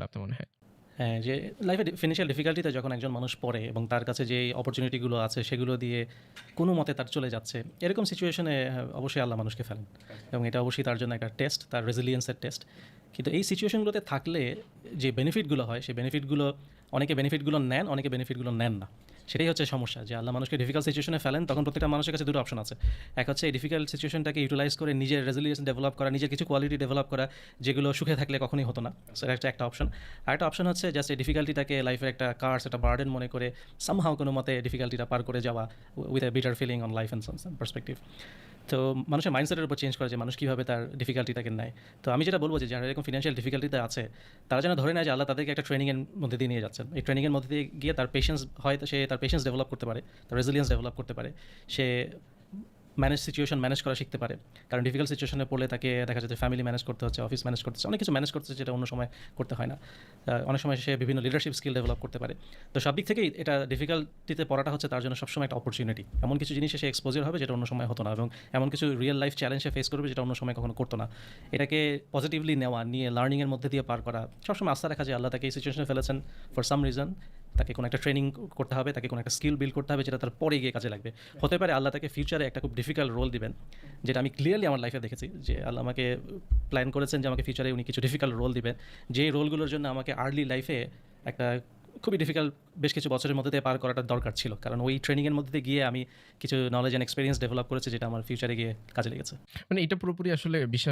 বলে আপনার মনে হয়? হ্যাঁ, যে লাইফে ফিন্যান্সিয়াল ডিফিকাল্টিতে যখন একজন মানুষ পড়ে এবং তার কাছে যে অপরচুনিটিগুলো আছে সেগুলো দিয়ে কোনো মতে তার চলে যাচ্ছে, এরকম সিচুয়েশনে অবশ্যই আল্লাহ মানুষকে ফেলেন এবং এটা অবশ্যই তার জন্য একটা টেস্ট, তার রেজিলিয়েন্সের টেস্ট। কিন্তু এই সিচুয়েশনগুলোতে থাকলে যে বেনিফিটগুলো হয়, সেই বেনিফিটগুলো অনেকে বেনিফিটগুলো নেন, অনেকে বেনিফিটগুলো নেন না। সেটাই হচ্ছে সমস্যা, যে আল্লাহ মানুষকে ডিফিকাল্ট সিচুয়েশনে ফেলেন, তখন প্রত্যেকটা মানুষের কাছে দুটো অপশন আছে। এক হচ্ছে এই ডিফিকাল্ট সিচুয়েশনটাকে ইউটিলাইজ করে নিজের রেজিলিয়েন্স ডেভেলপ করা, নিজের কিছু কোয়ালিটি ডেভেলপ করা, যেগুলো সুখে থাকলে কখনোই হতো না। সো এটা একটা অপশন। আর একটা অপশন হচ্ছে জাস্ট এই ডিফিকাল্টিটাকে লাইফের একটা কার্স, একটা বার্ডেন মনে করে সামহাও কোনো মতে ডিফিকাল্টিটা পার করে যাওয়া with a bitter feeling on life and some perspective. তো মানুষের মাইন্ডসেটের উপর চেঞ্জ করে যে মানুষ কীভাবে তার ডিফিকাল্টিটাকে নেয়। তো আমি যেটা বলবো যে যারা এরকম ফিনান্সিয়াল ডিফিকাল্টিতে আছে, তারা যেন ধরে নেয় যে আল্লাহ তাদেরকে একটা ট্রেনিংয়ের মধ্যে দিয়ে নিয়ে যাচ্ছেন। এই ট্রেনিংয়ের মধ্যে দিয়ে গিয়ে তার পেশেন্স হয়, সে তার পেশেন্স ডেভেলপ করতে পারে, তার রেজিলিয়েন্স ডেভেলপ করতে পারে, সে সিচুয়েশন ম্যানেজ করা শিখতে পারে। কারণ ডিফিকাল্ট সিচুয়েশনে পড়লে তাকে দেখা যাচ্ছে ফ্যামিলি ম্যানেজ করতে হচ্ছে, অফিস ম্যানেজ করতে হচ্ছে, অনেক কিছু ম্যানেজ করতে হচ্ছে যেটা অন্য সময় করতে হয় না। অনেক সময় সে বিভিন্ন লিডারশিপ স্কিল ডেভেলপ করতে পারে। তো সব দিক থেকেই এটা ডিফিকাল্টিতে পড়াটা হচ্ছে তার জন্য সবসময় একটা অপরচুনিটি। এমন কিছু জিনিসে সে এক্সপোজার হবে যেটা অন্য সময় হতো না, এবং এমন কিছু রিয়েল লাইফ চ্যালেঞ্জ সে ফেস করবে যেটা অন্য সময় কখনো করতো না। এটাকে পজিটিভলি নেওয়া, নিয়ে লার্নিংয়ের মধ্যে দিয়ে পার করা, সবসময় আস্থা রাখা যে আল্লাহ তাকে এই সিচুয়েশনে ফেলেছেন ফর সাম রিজন, তাকে কোনো একটা ট্রেনিং করতে হবে, তাকে কোনো একটা স্কিল বিল্ড করতে হবে যেটা তার পরে গিয়ে কাজে লাগবে। হতে পারে আল্লাহ তাকে ফিউচারে একটা খুব ডিফিকাল্ট রোল দিবেন, যেটা আমি ক্লিয়ারলি আমার লাইফে দেখেছি যে আল্লাহ আমাকে প্ল্যান করেছেন যে আমাকে ফিউচারে উনি কিছু ডিফিকাল্ট রোল দিবেন, যে রোলগুলোর জন্য আমাকে আর্লি লাইফে একটা খুবই ডিফিকাল্ট বেশ কিছু বছরের মধ্যে দিয়ে পার করাটা দরকার ছিল। কারণ ওই ট্রেনিংয়ের মধ্যে দিয়ে গিয়ে আমি কিছু নলেজ অ্যান্ড এক্সপিরিয়েন্স ডেভেলপ করেছি যেটা আমার ফিউচারে গিয়ে কাজে লেগেছে। মানে এটা পুরোপুরি আসলে বিশ্বাস